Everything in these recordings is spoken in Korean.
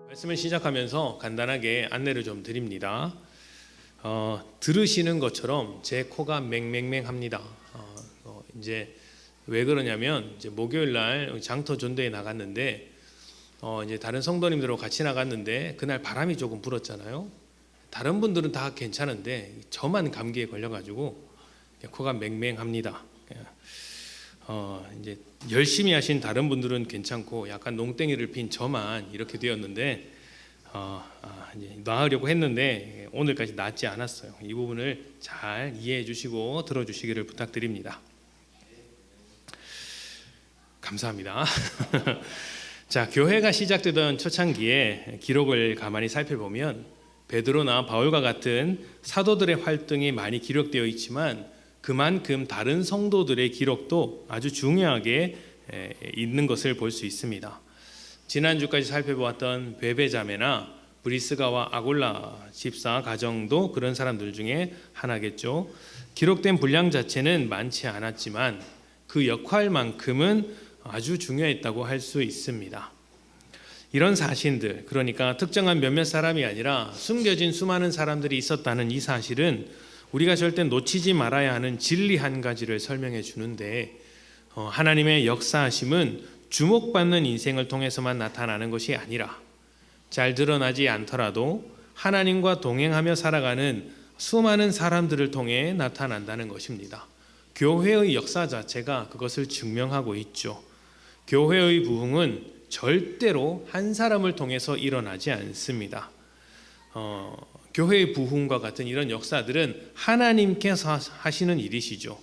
말씀을 시작하면서 간단하게 안내를 좀 드립니다. 들으시는 것처럼 제 코가 맹맹맹합니다. 이제 왜 그러냐면 이제 목요일 날 장터 전도에 나갔는데 이제 다른 성도님들하고 같이 나갔는데 그날 바람이 조금 불었잖아요. 다른 분들은 다 괜찮은데 저만 감기에 걸려가지고 코가 맹맹합니다. 이제 열심히 하신 다른 분들은 괜찮고 약간 농땡이를 핀 저만 이렇게 되었는데 이제 나으려고 했는데 오늘까지 낫지 않았어요. 이 부분을 잘 이해해 주시고 들어주시기를 부탁드립니다. 감사합니다. 자, 교회가 시작되던 초창기에 기록을 가만히 살펴보면 베드로나 바울과 같은 사도들의 활동이 많이 기록되어 있지만 그만큼 다른 성도들의 기록도 아주 중요하게 있는 것을 볼 수 있습니다. 지난주까지 살펴보았던 베베자매나 브리스가와 아골라 집사 가정도 그런 사람들 중에 하나겠죠. 기록된 분량 자체는 많지 않았지만 그 역할만큼은 아주 중요했다고 할 수 있습니다. 이런 사실들, 그러니까 특정한 몇몇 사람이 아니라 숨겨진 수많은 사람들이 있었다는 이 사실은 우리가 절대 놓치지 말아야 하는 진리 한 가지를 설명해 주는데 하나님의 역사하심은 주목받는 인생을 통해서만 나타나는 것이 아니라 잘 드러나지 않더라도 하나님과 동행하며 살아가는 수많은 사람들을 통해 나타난다는 것입니다. 교회의 역사 자체가 그것을 증명하고 있죠. 교회의 부흥은 절대로 한 사람을 통해서 일어나지 않습니다. 교회의 부흥과 같은 이런 역사들은 하나님께서 하시는 일이시죠.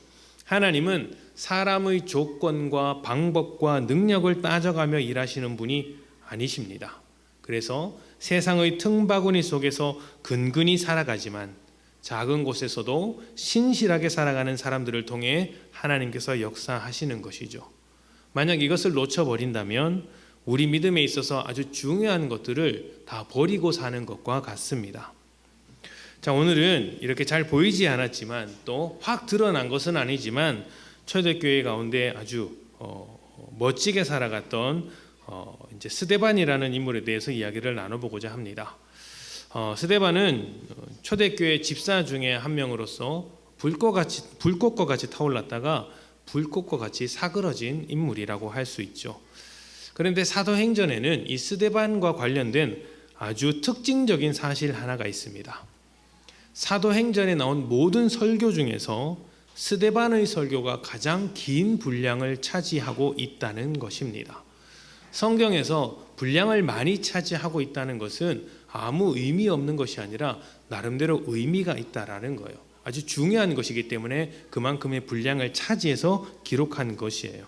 하나님은 사람의 조건과 방법과 능력을 따져가며 일하시는 분이 아니십니다. 그래서 세상의 틈바구니 속에서 근근히 살아가지만 작은 곳에서도 신실하게 살아가는 사람들을 통해 하나님께서 역사하시는 것이죠. 만약 이것을 놓쳐버린다면 우리 믿음에 있어서 아주 중요한 것들을 다 버리고 사는 것과 같습니다. 자, 오늘은 이렇게 잘 보이지 않았지만 또 확 드러난 것은 아니지만 초대교회 가운데 아주 멋지게 살아갔던 이제 스데반이라는 인물에 대해서 이야기를 나눠보고자 합니다. 스데반은 초대교회 집사 중에 한 명으로서 불꽃과 같이 타올랐다가 불꽃과 같이 사그러진 인물이라고 할 수 있죠. 그런데 사도행전에는 이 스데반과 관련된 아주 특징적인 사실 하나가 있습니다. 사도행전에 나온 모든 설교 중에서 스데반의 설교가 가장 긴 분량을 차지하고 있다는 것입니다. 성경에서 분량을 많이 차지하고 있다는 것은 아무 의미 없는 것이 아니라 나름대로 의미가 있다라는 거예요. 아주 중요한 것이기 때문에 그만큼의 분량을 차지해서 기록한 것이에요.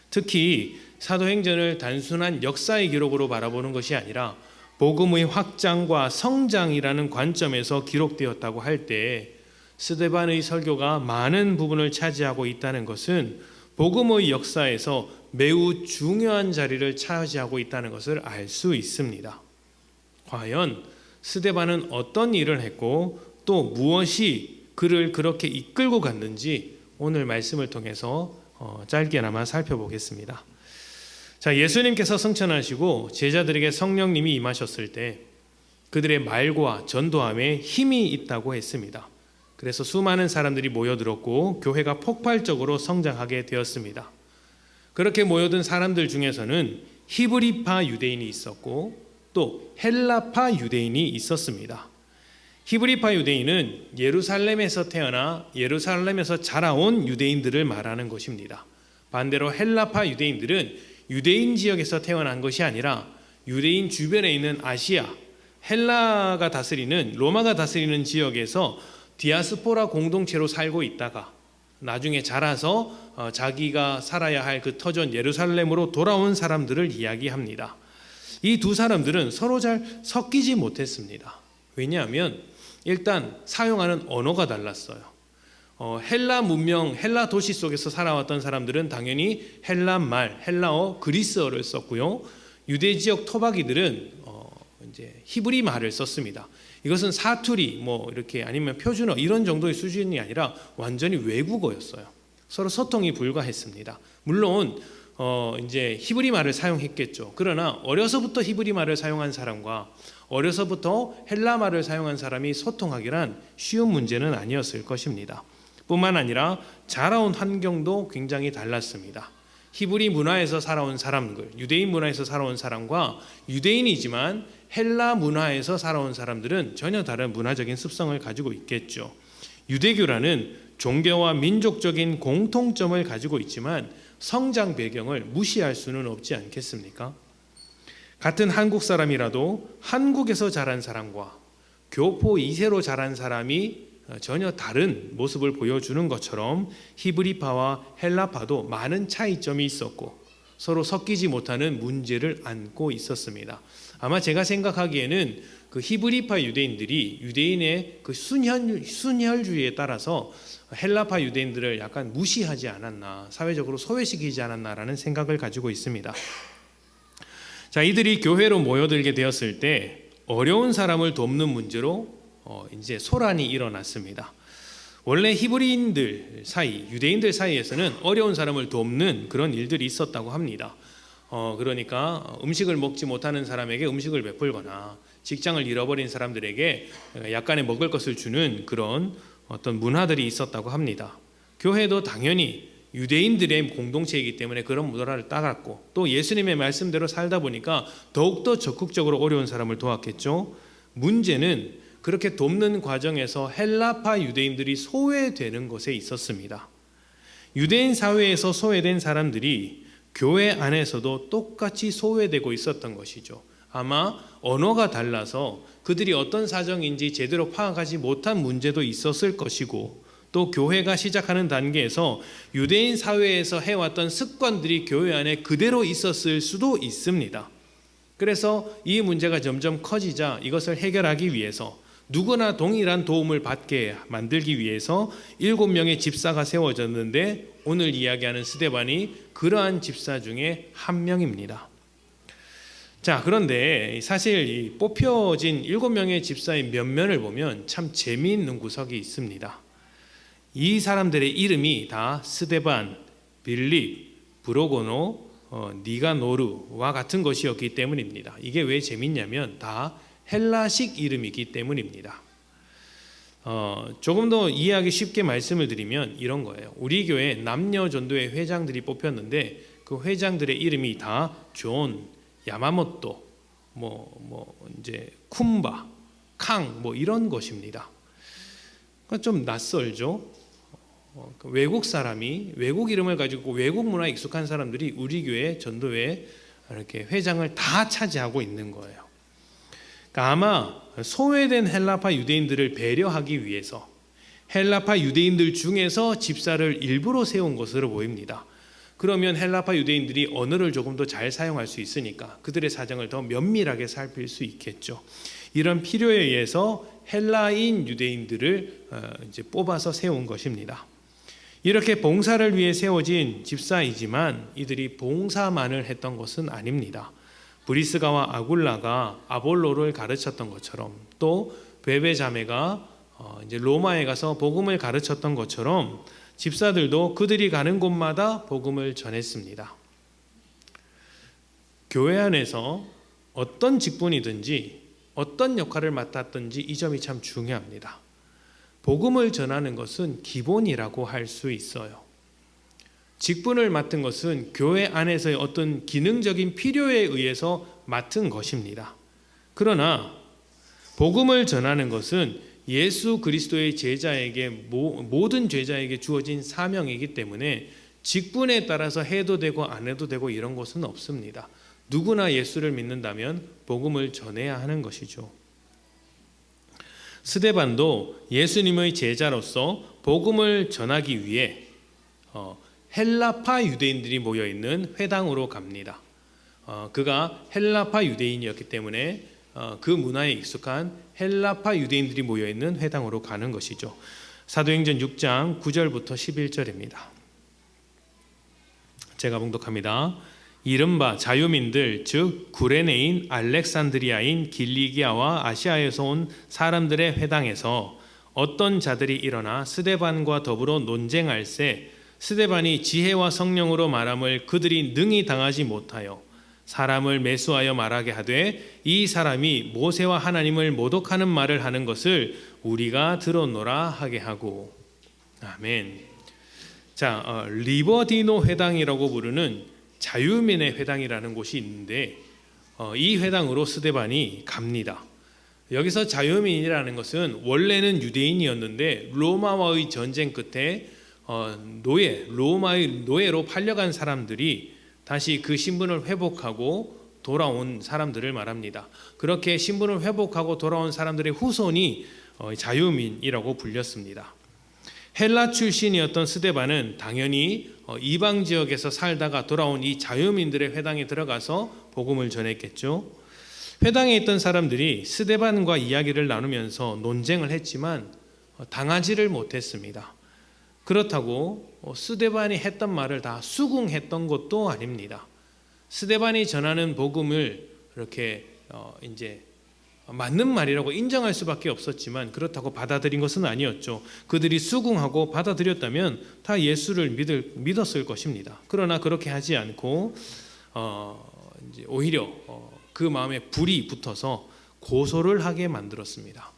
특히 사도행전을 단순한 역사의 기록으로 바라보는 것이 아니라 복음의 확장과 성장이라는 관점에서 기록되었다고 할 때 스데반의 설교가 많은 부분을 차지하고 있다는 것은 복음의 역사에서 매우 중요한 자리를 차지하고 있다는 것을 알 수 있습니다. 과연 스데반은 어떤 일을 했고 또 무엇이 그를 그렇게 이끌고 갔는지 오늘 말씀을 통해서 짧게나마 살펴보겠습니다. 자, 예수님께서 승천하시고 제자들에게 성령님이 임하셨을 때 그들의 말과 전도함에 힘이 있다고 했습니다. 그래서 수많은 사람들이 모여들었고 교회가 폭발적으로 성장하게 되었습니다. 그렇게 모여든 사람들 중에서는 히브리파 유대인이 있었고 또 헬라파 유대인이 있었습니다. 히브리파 유대인은 예루살렘에서 태어나 예루살렘에서 자라온 유대인들을 말하는 것입니다. 반대로 헬라파 유대인들은 유대인 지역에서 태어난 것이 아니라 유대인 주변에 있는 아시아, 헬라가 다스리는 로마가 다스리는 지역에서 디아스포라 공동체로 살고 있다가 나중에 자라서 자기가 살아야 할 그 터전 예루살렘으로 돌아온 사람들을 이야기합니다. 이 두 사람들은 서로 잘 섞이지 못했습니다. 왜냐하면 일단 사용하는 언어가 달랐어요. 헬라 문명, 헬라 도시 속에서 살아왔던 사람들은 당연히 헬라 말, 헬라어, 그리스어를 썼고요. 유대 지역 토박이들은 이제 히브리 말을 썼습니다. 이것은 사투리 뭐 이렇게 아니면 표준어 이런 정도의 수준이 아니라 완전히 외국어였어요. 서로 소통이 불가했습니다. 물론 이제 히브리 말을 사용했겠죠. 그러나 어려서부터 히브리 말을 사용한 사람과 어려서부터 헬라 말을 사용한 사람이 소통하기란 쉬운 문제는 아니었을 것입니다. 뿐만 아니라 자라온 환경도 굉장히 달랐습니다. 히브리 문화에서 살아온 사람들, 유대인 문화에서 살아온 사람과 유대인이지만 헬라 문화에서 살아온 사람들은 전혀 다른 문화적인 습성을 가지고 있겠죠. 유대교라는 종교와 민족적인 공통점을 가지고 있지만 성장 배경을 무시할 수는 없지 않겠습니까? 같은 한국 사람이라도 한국에서 자란 사람과 교포 2세로 자란 사람이 전혀 다른 모습을 보여주는 것처럼 히브리파와 헬라파도 많은 차이점이 있었고 서로 섞이지 못하는 문제를 안고 있었습니다. 아마 제가 생각하기에는 그 히브리파 유대인들이 유대인의 그 순혈주의에 따라서 헬라파 유대인들을 약간 무시하지 않았나, 사회적으로 소외시키지 않았나라는 생각을 가지고 있습니다. 자, 이들이 교회로 모여들게 되었을 때 어려운 사람을 돕는 문제로 이제 소란이 일어났습니다. 원래 히브리인들 사이, 유대인들 사이에서는 어려운 사람을 돕는 그런 일들이 있었다고 합니다. 그러니까 음식을 먹지 못하는 사람에게 음식을 베풀거나 직장을 잃어버린 사람들에게 약간의 먹을 것을 주는 그런 어떤 문화들이 있었다고 합니다. 교회도 당연히 유대인들의 공동체이기 때문에 그런 문화를 따랐고 또 예수님의 말씀대로 살다 보니까 더욱더 적극적으로 어려운 사람을 도왔겠죠. 문제는 그렇게 돕는 과정에서 헬라파 유대인들이 소외되는 것에 있었습니다. 유대인 사회에서 소외된 사람들이 교회 안에서도 똑같이 소외되고 있었던 것이죠. 아마 언어가 달라서 그들이 어떤 사정인지 제대로 파악하지 못한 문제도 있었을 것이고 또 교회가 시작하는 단계에서 유대인 사회에서 해왔던 습관들이 교회 안에 그대로 있었을 수도 있습니다. 그래서 이 문제가 점점 커지자 이것을 해결하기 위해서 누구나 동일한 도움을 받게 만들기 위해서 7명의 집사가 세워졌는데 오늘 이야기하는 스데반이 그러한 집사 중에 한 명입니다. 자, 그런데 사실 이 뽑혀진 7명의 집사의 면면을 보면 참 재미있는 구석이 있습니다. 이 사람들의 이름이 다 스데반, 빌립, 브로고노, 니가노르와 같은 것이었기 때문입니다. 이게 왜 재밌냐면 다 헬라식 이름이기 때문입니다. 조금 더 이해하기 쉽게 말씀을 드리면 이런 거예요. 우리 교회 남녀 전도회 회장들이 뽑혔는데 그 회장들의 이름이 다 존, 야마모토, 이제 쿰바, 캉 이런 것입니다. 그러니까 좀 낯설죠. 외국 사람이 외국 이름을 가지고 외국 문화에 익숙한 사람들이 우리 교회 전도회 이렇게 회장을 다 차지하고 있는 거예요. 그러니까 아마 소외된 헬라파 유대인들을 배려하기 위해서 헬라파 유대인들 중에서 집사를 일부러 세운 것으로 보입니다. 그러면 헬라파 유대인들이 언어를 조금 더 잘 사용할 수 있으니까 그들의 사정을 더 면밀하게 살필 수 있겠죠. 이런 필요에 의해서 헬라인 유대인들을 이제 뽑아서 세운 것입니다. 이렇게 봉사를 위해 세워진 집사이지만 이들이 봉사만을 했던 것은 아닙니다. 브리스가와 아굴라가 아볼로를 가르쳤던 것처럼 또 베베 자매가 이제 로마에 가서 복음을 가르쳤던 것처럼 집사들도 그들이 가는 곳마다 복음을 전했습니다. 교회 안에서 어떤 직분이든지 어떤 역할을 맡았든지 이 점이 참 중요합니다. 복음을 전하는 것은 기본이라고 할 수 있어요. 직분을 맡은 것은 교회 안에서의 어떤 기능적인 필요에 의해서 맡은 것입니다. 그러나 복음을 전하는 것은 예수 그리스도의 제자에게 모든 제자에게 주어진 사명이기 때문에 직분에 따라서 해도 되고 안 해도 되고 이런 것은 없습니다. 누구나 예수를 믿는다면 복음을 전해야 하는 것이죠. 스데반도 예수님의 제자로서 복음을 전하기 위해 헬라파 유대인들이 모여있는 회당으로 갑니다. 그가 헬라파 유대인이었기 때문에 그 문화에 익숙한 헬라파 유대인들이 모여있는 회당으로 가는 것이죠. 사도행전 6장 9절부터 11절입니다. 제가 봉독합니다. 이른바 자유민들, 즉 구레네인, 알렉산드리아인, 길리기아와 아시아에서 온 사람들의 회당에서 어떤 자들이 일어나 스데반과 더불어 논쟁할세 스데반이 지혜와 성령으로 말함을 그들이 능히 당하지 못하여 사람을 매수하여 말하게 하되 이 사람이 모세와 하나님을 모독하는 말을 하는 것을 우리가 들었노라 하게 하고. 아멘. 자, 리버디노 회당이라고 부르는 자유민의 회당이라는 곳이 있는데 이 회당으로 스데반이 갑니다. 여기서 자유민이라는 것은 원래는 유대인이었는데 로마와의 전쟁 끝에 로마의 노예로 팔려간 사람들이 다시 그 신분을 회복하고 돌아온 사람들을 말합니다. 그렇게 신분을 회복하고 돌아온 사람들의 후손이 자유민이라고 불렸습니다. 헬라 출신이었던 스데반은 당연히 이방 지역에서 살다가 돌아온 이 자유민들의 회당에 들어가서 복음을 전했겠죠. 회당에 있던 사람들이 스데반과 이야기를 나누면서 논쟁을 했지만 당하지를 못했습니다. 그렇다고 스데반이 했던 말을 다 수긍했던 것도 아닙니다. 스데반이 전하는 복음을 이렇게 이제 맞는 말이라고 인정할 수밖에 없었지만 그렇다고 받아들인 것은 아니었죠. 그들이 수긍하고 받아들였다면 다 예수를 믿었을 것입니다. 그러나 그렇게 하지 않고 이제 오히려 그 마음에 불이 붙어서 고소를 하게 만들었습니다.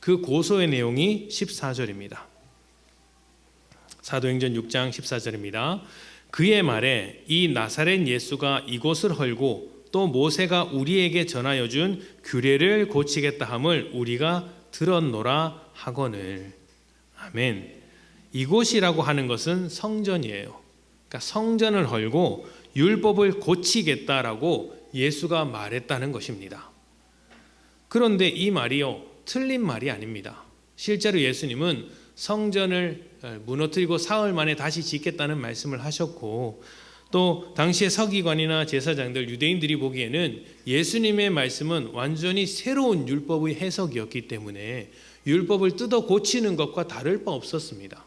그 고소의 내용이 14절입니다. 사도행전 6장 14절입니다. 그의 말에 이 나사렛 예수가 이곳을 헐고 또 모세가 우리에게 전하여 준 규례를 고치겠다 함을 우리가 들었노라 하거늘. 아멘. 이곳이라고 하는 것은 성전이에요. 그러니까 성전을 헐고 율법을 고치겠다라고 예수가 말했다는 것입니다. 그런데 이 말이요, 틀린 말이 아닙니다. 실제로 예수님은 성전을 무너뜨리고 사흘 만에 다시 짓겠다는 말씀을 하셨고, 또 당시의 서기관이나 제사장들, 유대인들이 보기에는 예수님의 말씀은 완전히 새로운 율법의 해석이었기 때문에 율법을 뜯어 고치는 것과 다를 바 없었습니다.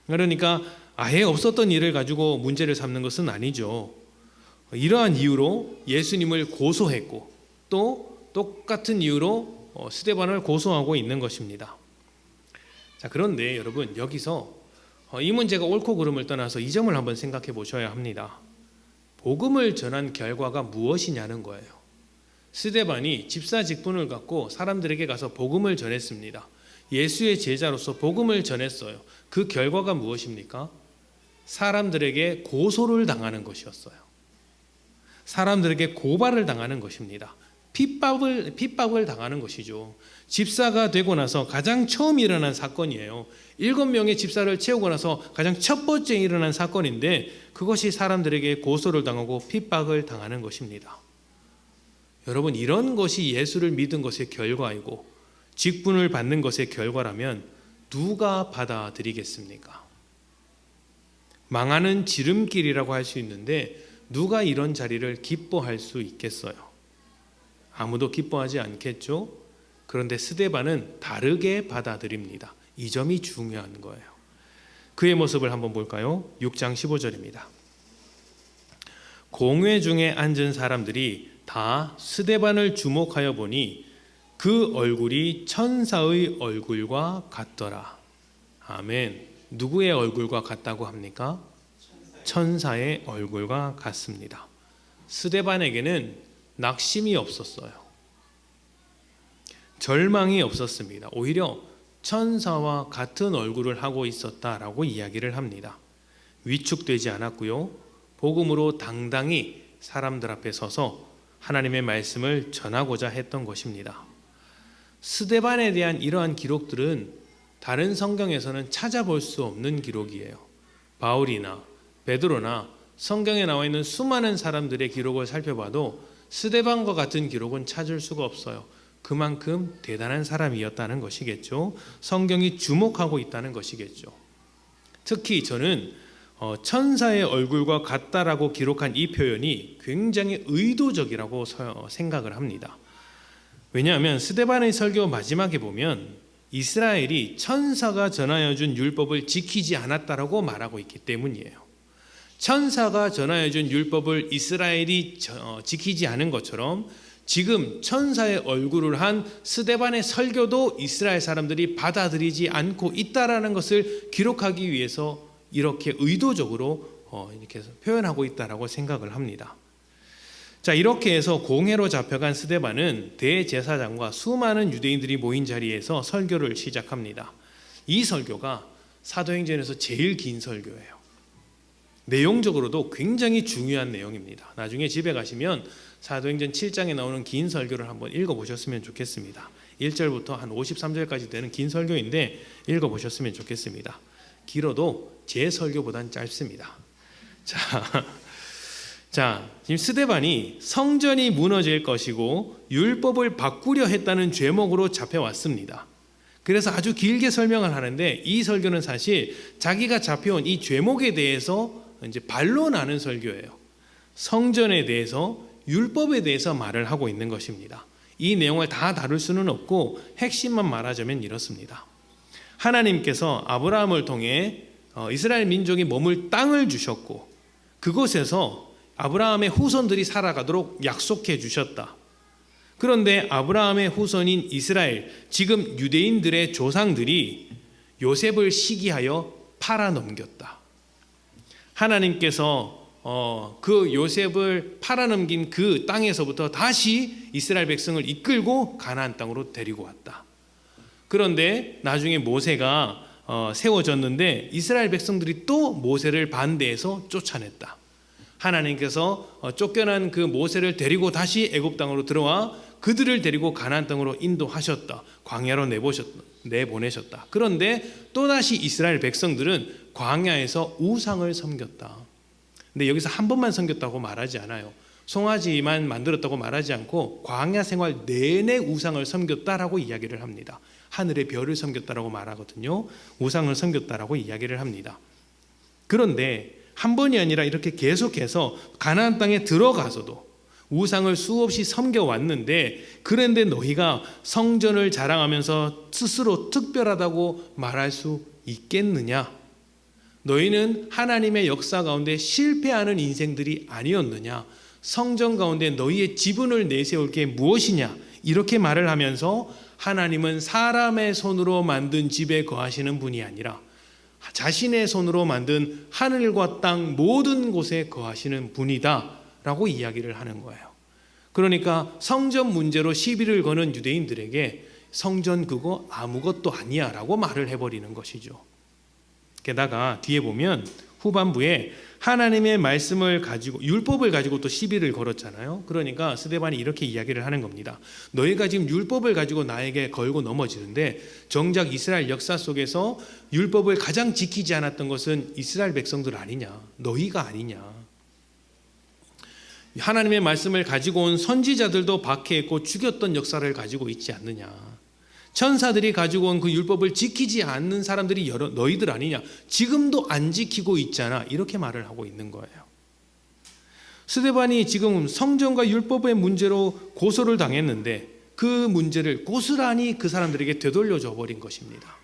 그러니까 아예 없었던 일을 가지고 문제를 삼는 것은 아니죠. 이러한 이유로 예수님을 고소했고 또 똑같은 이유로 스데반을 고소하고 있는 것입니다. 자, 그런데 여러분, 여기서 이 문제가 옳고 그름을 떠나서 이 점을 한번 생각해 보셔야 합니다. 복음을 전한 결과가 무엇이냐는 거예요. 스데반이 집사 직분을 갖고 사람들에게 가서 복음을 전했습니다. 예수의 제자로서 복음을 전했어요. 그 결과가 무엇입니까? 사람들에게 고소를 당하는 것이었어요. 사람들에게 고발을 당하는 것입니다. 핍박을 당하는 것이죠. 집사가 되고 나서 가장 처음 일어난 사건이에요. 7명의 집사를 채우고 나서 가장 첫 번째 일어난 사건인데 그것이 사람들에게 고소를 당하고 핍박을 당하는 것입니다. 여러분, 이런 것이 예수를 믿은 것의 결과이고 직분을 받는 것의 결과라면 누가 받아들이겠습니까? 망하는 지름길이라고 할 수 있는데 누가 이런 자리를 기뻐할 수 있겠어요? 아무도 기뻐하지 않겠죠? 그런데 스데반은 다르게 받아들입니다. 이 점이 중요한 거예요. 그의 모습을 한번 볼까요? 6장 15절입니다. 공회 중에 앉은 사람들이 다 스데반을 주목하여 보니 그 얼굴이 천사의 얼굴과 같더라. 아멘. 누구의 얼굴과 같다고 합니까? 천사의 얼굴과 같습니다. 스데반에게는 낙심이 없었어요. 절망이 없었습니다. 오히려 천사와 같은 얼굴을 하고 있었다라고 이야기를 합니다. 위축되지 않았고요. 복음으로 당당히 사람들 앞에 서서 하나님의 말씀을 전하고자 했던 것입니다. 스데반에 대한 이러한 기록들은 다른 성경에서는 찾아볼 수 없는 기록이에요. 바울이나 베드로나 성경에 나와 있는 수많은 사람들의 기록을 살펴봐도 스데반과 같은 기록은 찾을 수가 없어요. 그만큼 대단한 사람이었다는 것이겠죠. 성경이 주목하고 있다는 것이겠죠. 특히 저는 천사의 얼굴과 같다라고 기록한 이 표현이 굉장히 의도적이라고 생각을 합니다. 왜냐하면 스데반의 설교 마지막에 보면 이스라엘이 천사가 전하여 준 율법을 지키지 않았다라고 말하고 있기 때문이에요. 천사가 전하여준 율법을 이스라엘이 지키지 않은 것처럼 지금 천사의 얼굴을 한 스데반의 설교도 이스라엘 사람들이 받아들이지 않고 있다라는 것을 기록하기 위해서 이렇게 의도적으로 이렇게 표현하고 있다라고 생각을 합니다. 자, 이렇게 해서 공회로 잡혀간 스데반은 대제사장과 수많은 유대인들이 모인 자리에서 설교를 시작합니다. 이 설교가 사도행전에서 제일 긴 설교예요. 내용적으로도 굉장히 중요한 내용입니다. 나중에 집에 가시면 사도행전 7장에 나오는 긴 설교를 한번 읽어보셨으면 좋겠습니다. 1절부터 한 53절까지 되는 긴 설교인데 읽어보셨으면 좋겠습니다. 길어도 제 설교보단 짧습니다. 자, 지금 스데반이 성전이 무너질 것이고 율법을 바꾸려 했다는 죄목으로 잡혀왔습니다. 그래서 아주 길게 설명을 하는데 이 설교는 사실 자기가 잡혀온 이 죄목에 대해서 이제 반론하는 설교예요. 성전에 대해서, 율법에 대해서 말을 하고 있는 것입니다. 이 내용을 다 다룰 수는 없고 핵심만 말하자면 이렇습니다. 하나님께서 아브라함을 통해 이스라엘 민족이 머물 땅을 주셨고 그곳에서 아브라함의 후손들이 살아가도록 약속해 주셨다. 그런데 아브라함의 후손인 이스라엘, 지금 유대인들의 조상들이 요셉을 시기하여 팔아넘겼다. 하나님께서 그 요셉을 팔아넘긴 그 땅에서부터 다시 이스라엘 백성을 이끌고 가나안 땅으로 데리고 왔다. 그런데 나중에 모세가 세워졌는데 이스라엘 백성들이 또 모세를 반대해서 쫓아냈다. 하나님께서 쫓겨난 그 모세를 데리고 다시 애굽 땅으로 들어와 그들을 데리고 가나안 땅으로 인도하셨다. 광야로 내보내셨다. 그런데 또다시 이스라엘 백성들은 광야에서 우상을 섬겼다. 근데 여기서 한 번만 섬겼다고 말하지 않아요. 송아지만 만들었다고 말하지 않고 광야 생활 내내 우상을 섬겼다라고 이야기를 합니다. 하늘의 별을 섬겼다라고 말하거든요. 우상을 섬겼다라고 이야기를 합니다. 그런데 한 번이 아니라 이렇게 계속해서 가나안 땅에 들어가서도 우상을 수없이 섬겨왔는데, 그런데 너희가 성전을 자랑하면서 스스로 특별하다고 말할 수 있겠느냐? 너희는 하나님의 역사 가운데 실패하는 인생들이 아니었느냐? 성전 가운데 너희의 지분을 내세울 게 무엇이냐? 이렇게 말을 하면서 하나님은 사람의 손으로 만든 집에 거하시는 분이 아니라 자신의 손으로 만든 하늘과 땅 모든 곳에 거하시는 분이다 라고 이야기를 하는 거예요. 그러니까 성전 문제로 시비를 거는 유대인들에게 성전 그거 아무것도 아니야 라고 말을 해버리는 것이죠. 게다가 뒤에 보면 후반부에 하나님의 말씀을 가지고, 율법을 가지고 또 시비를 걸었잖아요. 그러니까 스데반이 이렇게 이야기를 하는 겁니다. 너희가 지금 율법을 가지고 나에게 걸고 넘어지는데 정작 이스라엘 역사 속에서 율법을 가장 지키지 않았던 것은 이스라엘 백성들 아니냐, 너희가 아니냐. 하나님의 말씀을 가지고 온 선지자들도 박해했고 죽였던 역사를 가지고 있지 않느냐. 천사들이 가지고 온 그 율법을 지키지 않는 사람들이 너희들 아니냐. 지금도 안 지키고 있잖아. 이렇게 말을 하고 있는 거예요. 스데반이 지금 성전과 율법의 문제로 고소를 당했는데 그 문제를 고스란히 그 사람들에게 되돌려줘 버린 것입니다.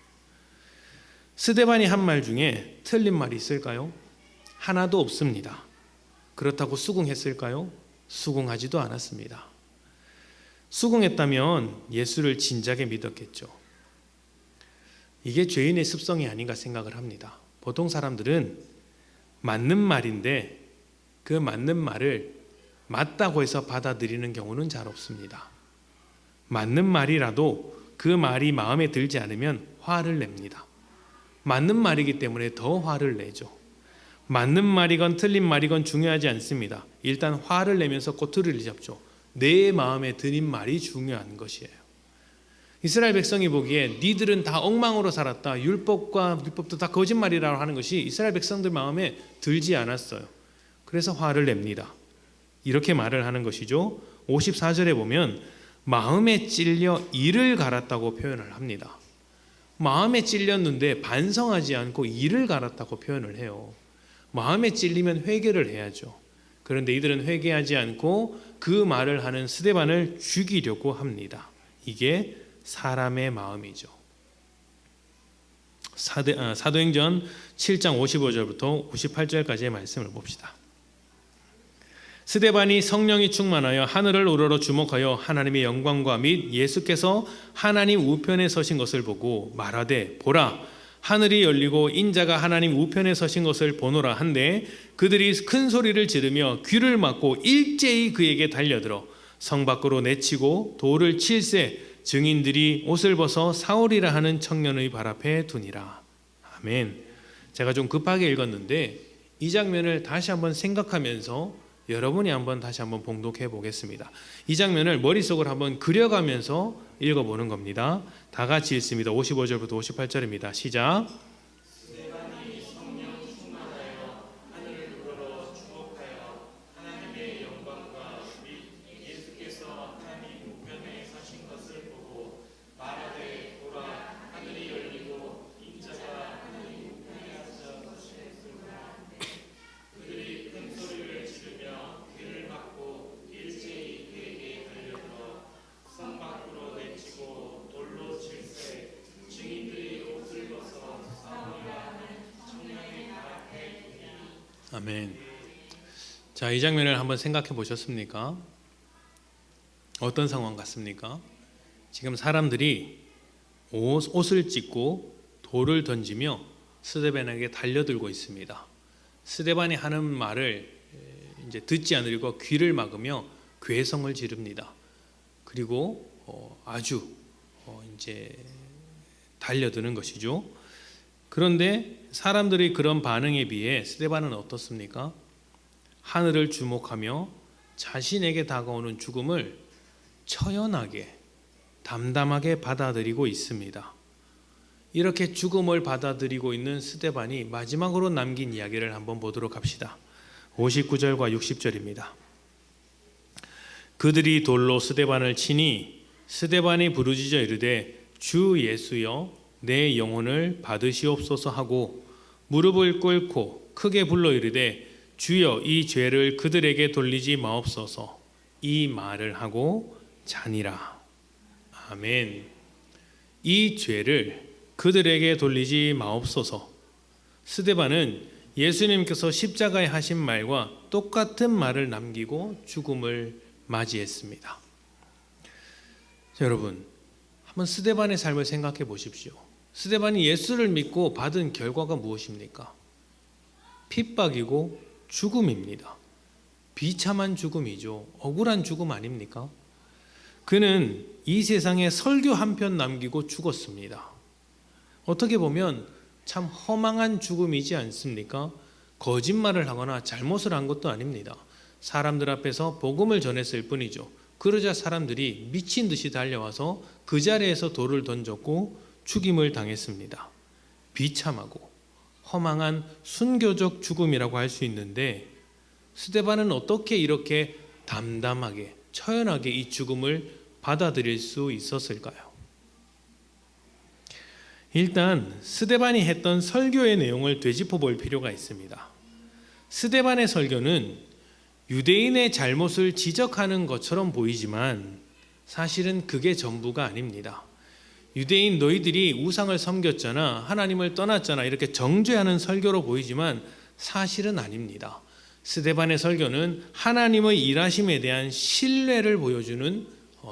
스데반이 한 말 중에 틀린 말이 있을까요? 하나도 없습니다. 그렇다고 수긍했을까요? 수긍하지도 않았습니다. 수긍했다면 예수를 진작에 믿었겠죠. 이게 죄인의 습성이 아닌가 생각을 합니다. 보통 사람들은 맞는 말인데 그 맞는 말을 맞다고 해서 받아들이는 경우는 잘 없습니다. 맞는 말이라도 그 말이 마음에 들지 않으면 화를 냅니다. 맞는 말이기 때문에 더 화를 내죠. 맞는 말이건 틀린 말이건 중요하지 않습니다. 일단 화를 내면서 꼬투리를 잡죠. 내 마음에 드는 말이 중요한 것이에요. 이스라엘 백성이 보기에 니들은 다 엉망으로 살았다, 율법도 다 거짓말이라고 하는 것이 이스라엘 백성들 마음에 들지 않았어요. 그래서 화를 냅니다. 이렇게 말을 하는 것이죠. 54절에 보면 마음에 찔려 이를 갈았다고 표현을 합니다. 마음에 찔렸는데 반성하지 않고 이를 갈았다고 표현을 해요. 마음에 찔리면 회개를 해야죠. 그런데 이들은 회개하지 않고 그 말을 하는 스데반을 죽이려고 합니다. 이게 사람의 마음이죠. 사도행전 7장 55절부터 58절까지의 말씀을 봅시다. 스데반이 성령이 충만하여 하늘을 우러러 주목하여 하나님의 영광과 및 예수께서 하나님 우편에 서신 것을 보고 말하되 보라 하늘이 열리고 인자가 하나님 우편에 서신 것을 보노라 한데 그들이 큰 소리를 지르며 귀를 막고 일제히 그에게 달려들어 성 밖으로 내치고 돌을 칠세 증인들이 옷을 벗어 사울이라 하는 청년의 발 앞에 두니라. 아멘. 제가 좀 급하게 읽었는데 이 장면을 다시 한번 생각하면서 여러분이 한번 다시 한번 봉독해 보겠습니다. 이 장면을 머릿속으로 한번 그려가면서 읽어보는 겁니다. 다 같이 읽습니다. 55절부터 58절입니다. 시작. 아멘. 자, 이 장면을 한번 생각해 보셨습니까? 어떤 상황 같습니까? 지금 사람들이 옷을 찢고 돌을 던지며 스데반에게 달려들고 있습니다. 스데반이 하는 말을 이제 듣지 않으려고 귀를 막으며 괴성을 지릅니다. 그리고 아주 이제 달려드는 것이죠. 그런데 사람들의 그런 반응에 비해 스데반은 어떻습니까? 하늘을 주목하며 자신에게 다가오는 죽음을 처연하게 담담하게 받아들이고 있습니다. 이렇게 죽음을 받아들이고 있는 스데반이 마지막으로 남긴 이야기를 한번 보도록 합시다. 59절과 60절입니다. 그들이 돌로 스데반을 치니 스데반이 부르짖어 이르되 주 예수여 내 영혼을 받으시옵소서 하고 무릎을 꿇고 크게 불러 이르되 주여 이 죄를 그들에게 돌리지 마옵소서 이 말을 하고 자니라. 아멘. 이 죄를 그들에게 돌리지 마옵소서. 스데반은 예수님께서 십자가에 하신 말과 똑같은 말을 남기고 죽음을 맞이했습니다. 자, 여러분 한번 스데반의 삶을 생각해 보십시오. 스데반이 예수를 믿고 받은 결과가 무엇입니까? 핍박이고 죽음입니다. 비참한 죽음이죠. 억울한 죽음 아닙니까? 그는 이 세상에 설교 한 편 남기고 죽었습니다. 어떻게 보면 참 허망한 죽음이지 않습니까? 거짓말을 하거나 잘못을 한 것도 아닙니다. 사람들 앞에서 복음을 전했을 뿐이죠. 그러자 사람들이 미친 듯이 달려와서 그 자리에서 돌을 던졌고 죽임을 당했습니다. 비참하고 허망한 순교적 죽음이라고 할 수 있는데 스데반은 어떻게 이렇게 담담하게 처연하게 이 죽음을 받아들일 수 있었을까요? 일단 스데반이 했던 설교의 내용을 되짚어 볼 필요가 있습니다. 스데반의 설교는 유대인의 잘못을 지적하는 것처럼 보이지만 사실은 그게 전부가 아닙니다. 유대인 너희들이 우상을 섬겼잖아, 하나님을 떠났잖아, 이렇게 정죄하는 설교로 보이지만 사실은 아닙니다. 스데반의 설교는 하나님의 일하심에 대한 신뢰를 보여주는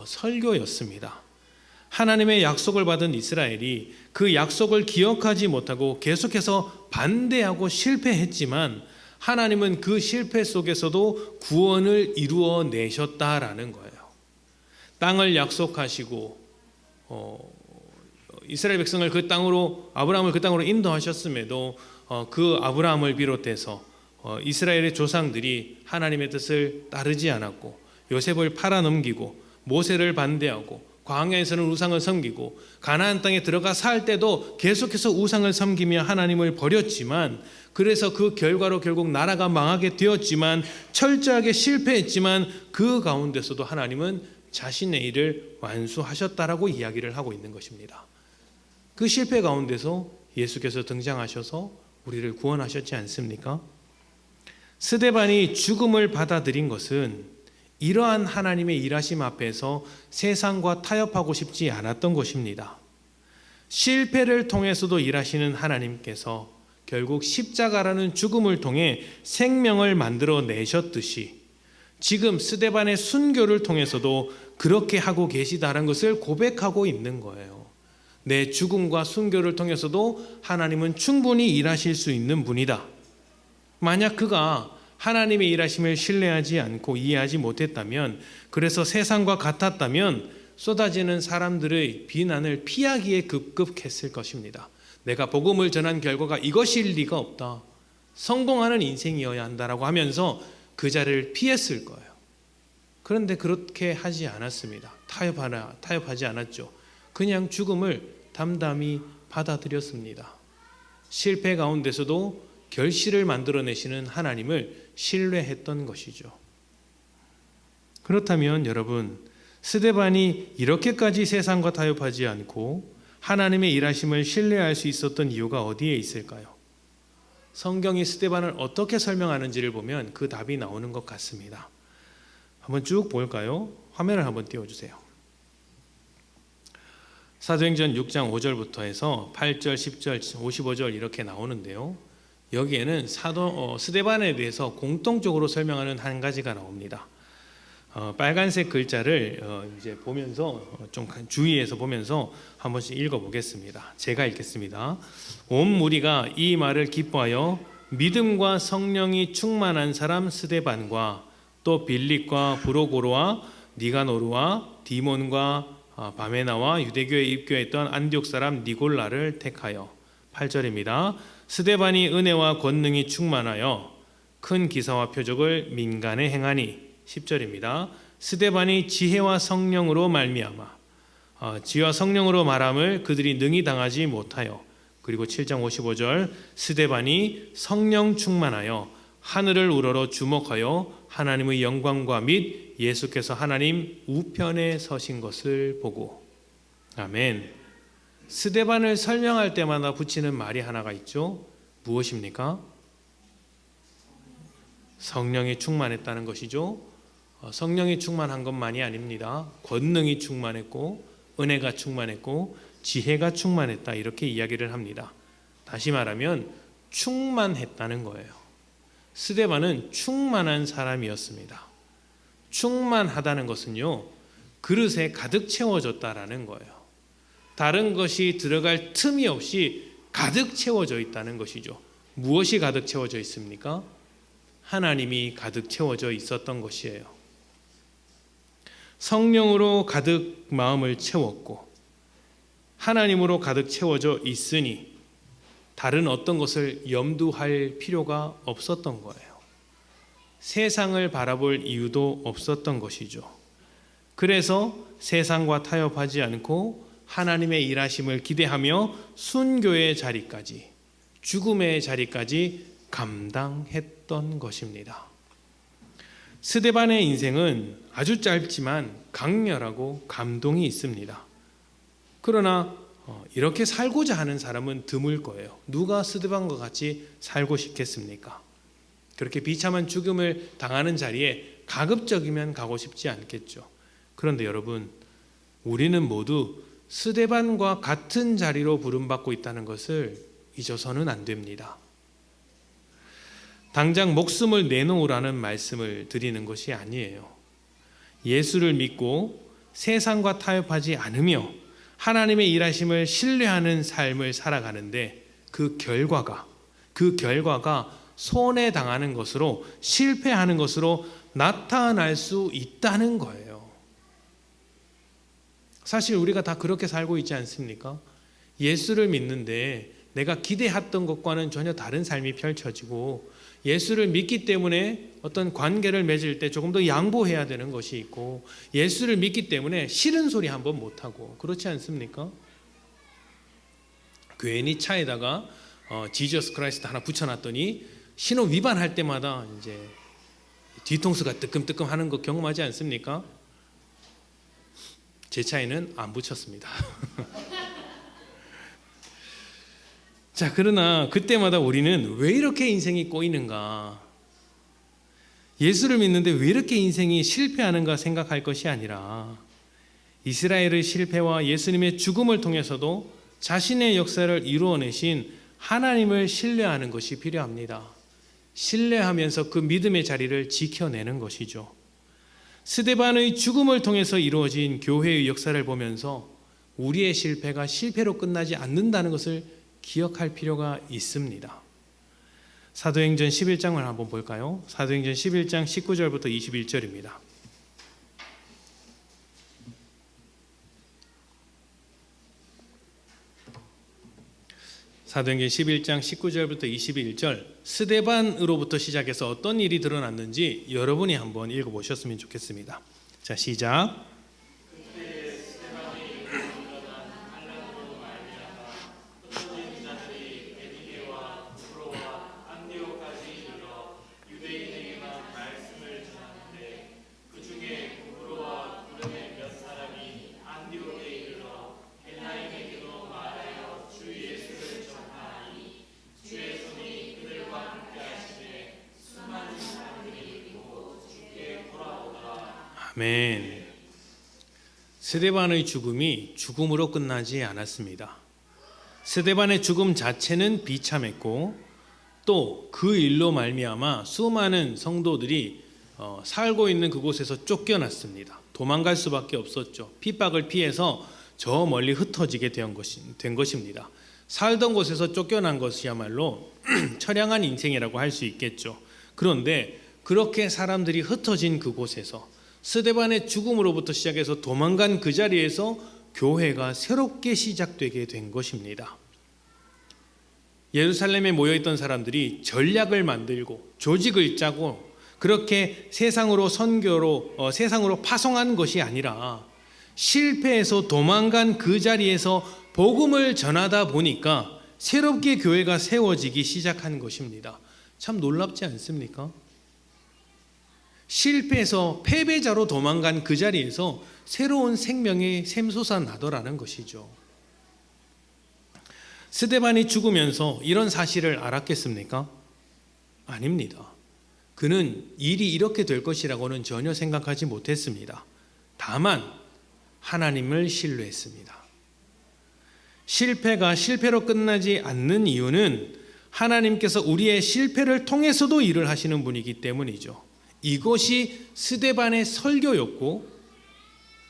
설교였습니다. 하나님의 약속을 받은 이스라엘이 그 약속을 기억하지 못하고 계속해서 반대하고 실패했지만 하나님은 그 실패 속에서도 구원을 이루어 내셨다라는 거예요. 땅을 약속하시고 이스라엘 백성을 그 땅으로, 아브라함을 그 땅으로 인도하셨음에도 그 아브라함을 비롯해서 이스라엘의 조상들이 하나님의 뜻을 따르지 않았고 요셉을 팔아넘기고 모세를 반대하고 광야에서는 우상을 섬기고 가나안 땅에 들어가 살 때도 계속해서 우상을 섬기며 하나님을 버렸지만, 그래서 그 결과로 결국 나라가 망하게 되었지만, 철저하게 실패했지만 그 가운데서도 하나님은 자신의 일을 완수하셨다라고 이야기를 하고 있는 것입니다. 그 실패 가운데서 예수께서 등장하셔서 우리를 구원하셨지 않습니까? 스데반이 죽음을 받아들인 것은 이러한 하나님의 일하심 앞에서 세상과 타협하고 싶지 않았던 것입니다. 실패를 통해서도 일하시는 하나님께서 결국 십자가라는 죽음을 통해 생명을 만들어 내셨듯이 지금 스데반의 순교를 통해서도 그렇게 하고 계시다는 것을 고백하고 있는 거예요. 내 죽음과 순교를 통해서도 하나님은 충분히 일하실 수 있는 분이다. 만약 그가 하나님의 일하심을 신뢰하지 않고 이해하지 못했다면, 그래서 세상과 같았다면 쏟아지는 사람들의 비난을 피하기에 급급했을 것입니다. 내가 복음을 전한 결과가 이것일 리가 없다. 성공하는 인생이어야 한다라고 하면서 그 자리를 피했을 거예요. 그런데 그렇게 하지 않았습니다. 타협하지 않았죠. 그냥 죽음을 담담히 받아들였습니다. 실패 가운데서도 결실을 만들어내시는 하나님을 신뢰했던 것이죠. 그렇다면 여러분, 스데반이 이렇게까지 세상과 타협하지 않고 하나님의 일하심을 신뢰할 수 있었던 이유가 어디에 있을까요? 성경이 스데반을 어떻게 설명하는지를 보면 그 답이 나오는 것 같습니다. 한번 쭉 볼까요? 화면을 한번 띄워주세요. 사도행전 6장 5절부터 해서 8절, 10절, 55절 이렇게 나오는데요. 여기에는 스데반에 대해서 공통적으로 설명하는 한 가지가 나옵니다. 빨간색 글자를 이제 보면서 좀 주의해서 보면서 한 번씩 읽어보겠습니다. 제가 읽겠습니다. 온 무리가 이 말을 기뻐하여 믿음과 성령이 충만한 사람 스데반과 또 빌립과 브로고로와 니가노르와 디몬과 바메나와 유대교에 입교했던 안디옥 사람 니골라를 택하여 8절입니다. 스데반이 은혜와 권능이 충만하여 큰 기사와 표적을 민간에 행하니 10절입니다. 스데반이 지혜와 성령으로 말미암아 지혜와 성령으로 말함을 그들이 능히 당하지 못하여, 그리고 7장 55절 스데반이 성령 충만하여 하늘을 우러러 주목하여 하나님의 영광과 및 예수께서 하나님 우편에 서신 것을 보고. 아멘. 스데반을 설명할 때마다 붙이는 말이 하나가 있죠. 무엇입니까? 성령이 충만했다는 것이죠. 성령이 충만한 것만이 아닙니다. 권능이 충만했고 은혜가 충만했고 지혜가 충만했다, 이렇게 이야기를 합니다. 다시 말하면 충만했다는 거예요. 스데반은 충만한 사람이었습니다. 충만하다는 것은요, 그릇에 가득 채워졌다라는 거예요. 다른 것이 들어갈 틈이 없이 가득 채워져 있다는 것이죠. 무엇이 가득 채워져 있습니까? 하나님이 가득 채워져 있었던 것이에요. 성령으로 가득 마음을 채웠고 하나님으로 가득 채워져 있으니 다른 어떤 것을 염두할 필요가 없었던 거예요. 세상을 바라볼 이유도 없었던 것이죠. 그래서 세상과 타협하지 않고 하나님의 일하심을 기대하며 순교의 자리까지, 죽음의 자리까지 감당했던 것입니다. 스데반의 인생은 아주 짧지만 강렬하고 감동이 있습니다. 그러나 이렇게 살고자 하는 사람은 드물 거예요. 누가 스데반과 같이 살고 싶겠습니까? 그렇게 비참한 죽음을 당하는 자리에 가급적이면 가고 싶지 않겠죠. 그런데 여러분, 우리는 모두 스데반과 같은 자리로 부름받고 있다는 것을 잊어서는 안 됩니다. 당장 목숨을 내놓으라는 말씀을 드리는 것이 아니에요. 예수를 믿고 세상과 타협하지 않으며 하나님의 일하심을 신뢰하는 삶을 살아가는데 그 결과가 손해당하는 것으로, 실패하는 것으로 나타날 수 있다는 거예요. 사실 우리가 다 그렇게 살고 있지 않습니까? 예수를 믿는데 내가 기대했던 것과는 전혀 다른 삶이 펼쳐지고, 예수를 믿기 때문에 어떤 관계를 맺을 때 조금 더 양보해야 되는 것이 있고, 예수를 믿기 때문에 싫은 소리 한번 못하고, 그렇지 않습니까? 괜히 차에다가 지저스 크라이스트 하나 붙여놨더니 신호 위반할 때마다 이제 뒤통수가 뜨끔뜨끔 하는 거 경험하지 않습니까? 제 차에는 안 붙였습니다. 자, 그러나 그때마다 우리는 왜 이렇게 인생이 꼬이는가, 예수를 믿는데 왜 이렇게 인생이 실패하는가 생각할 것이 아니라, 이스라엘의 실패와 예수님의 죽음을 통해서도 자신의 역사를 이루어내신 하나님을 신뢰하는 것이 필요합니다. 신뢰하면서 그 믿음의 자리를 지켜내는 것이죠. 스데반의 죽음을 통해서 이루어진 교회의 역사를 보면서 우리의 실패가 실패로 끝나지 않는다는 것을 기억할 필요가 있습니다. 사도행전 11장을 한번 볼까요? 사도행전 11장 19절부터 21절입니다. 사도행전 11장 19절부터 21절, 스데반으로부터 시작해서 어떤 일이 드러났는지 여러분이 한번 읽어보셨으면 좋겠습니다. 자, 시작. 아멘. 스데반의 죽음이 죽음으로 끝나지 않았습니다. 스데반의 죽음 자체는 비참했고 또 그 일로 말미암아 수많은 성도들이 살고 있는 그곳에서 쫓겨났습니다. 도망갈 수밖에 없었죠. 핍박을 피해서 저 멀리 흩어지게 된 것입니다. 살던 곳에서 쫓겨난 것이야말로 처량한 인생이라고 할 수 있겠죠. 그런데 그렇게 사람들이 흩어진 그곳에서 스데반의 죽음으로부터 시작해서 도망간 그 자리에서 교회가 새롭게 시작되게 된 것입니다. 예루살렘에 모여있던 사람들이 전략을 만들고 조직을 짜고 그렇게 세상으로 파송한 것이 아니라 실패해서 도망간 그 자리에서 복음을 전하다 보니까 새롭게 교회가 세워지기 시작한 것입니다. 참 놀랍지 않습니까? 실패해서 패배자로 도망간 그 자리에서 새로운 생명의 샘솟아 나더라는 것이죠. 스데반이 죽으면서 이런 사실을 알았겠습니까? 아닙니다. 그는 일이 이렇게 될 것이라고는 전혀 생각하지 못했습니다. 다만 하나님을 신뢰했습니다. 실패가 실패로 끝나지 않는 이유는 하나님께서 우리의 실패를 통해서도 일을 하시는 분이기 때문이죠. 이것이 스데반의 설교였고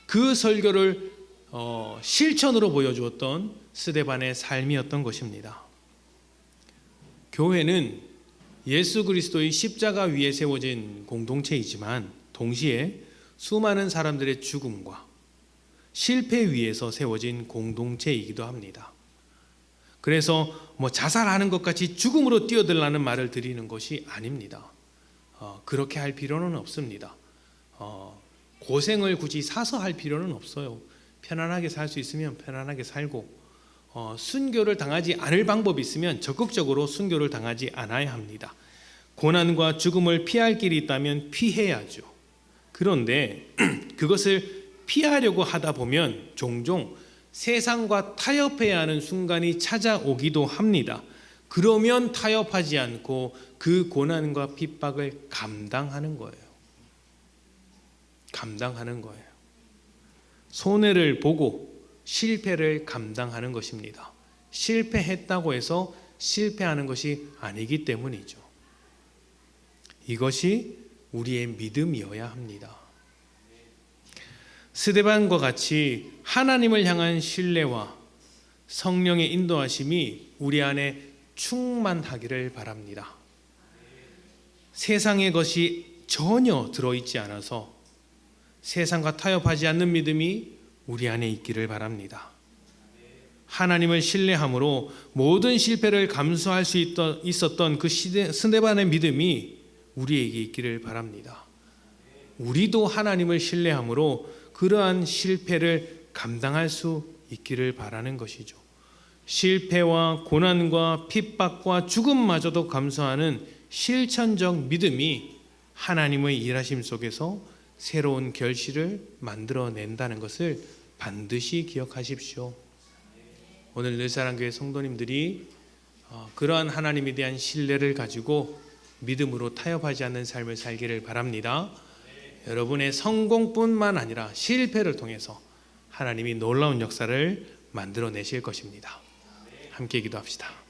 그 설교를 실천으로 보여주었던 스데반의 삶이었던 것입니다. 교회는 예수 그리스도의 십자가 위에 세워진 공동체이지만 동시에 수많은 사람들의 죽음과 실패 위에서 세워진 공동체이기도 합니다. 그래서 자살하는 것 같이 죽음으로 뛰어들라는 말을 드리는 것이 아닙니다. 그렇게 할 필요는 없습니다. 고생을 굳이 사서 할 필요는 없어요. 편안하게 살 수 있으면 편안하게 살고 순교를 당하지 않을 방법이 있으면 적극적으로 순교를 당하지 않아야 합니다. 고난과 죽음을 피할 길이 있다면 피해야죠. 그런데 그것을 피하려고 하다 보면 종종 세상과 타협해야 하는 순간이 찾아오기도 합니다. 그러면 타협하지 않고 그 고난과 핍박을 감당하는 거예요. 감당하는 거예요. 손해를 보고 실패를 감당하는 것입니다. 실패했다고 해서 실패하는 것이 아니기 때문이죠. 이것이 우리의 믿음이어야 합니다. 스데반과 같이 하나님을 향한 신뢰와 성령의 인도하심이 우리 안에 충만하기를 바랍니다. 세상의 것이 전혀 들어있지 않아서 세상과 타협하지 않는 믿음이 우리 안에 있기를 바랍니다. 하나님을 신뢰함으로 모든 실패를 감수할 수 있었던 그 스데반의 믿음이 우리에게 있기를 바랍니다. 우리도 하나님을 신뢰함으로 그러한 실패를 감당할 수 있기를 바라는 것이죠. 실패와 고난과 핍박과 죽음마저도 감수하는 실천적 믿음이 하나님의 일하심 속에서 새로운 결실을 만들어낸다는 것을 반드시 기억하십시오. 오늘 늘사랑교회 성도님들이 그러한 하나님에 대한 신뢰를 가지고 믿음으로 타협하지 않는 삶을 살기를 바랍니다. 여러분의 성공뿐만 아니라 실패를 통해서 하나님이 놀라운 역사를 만들어내실 것입니다. 함께 기도합시다.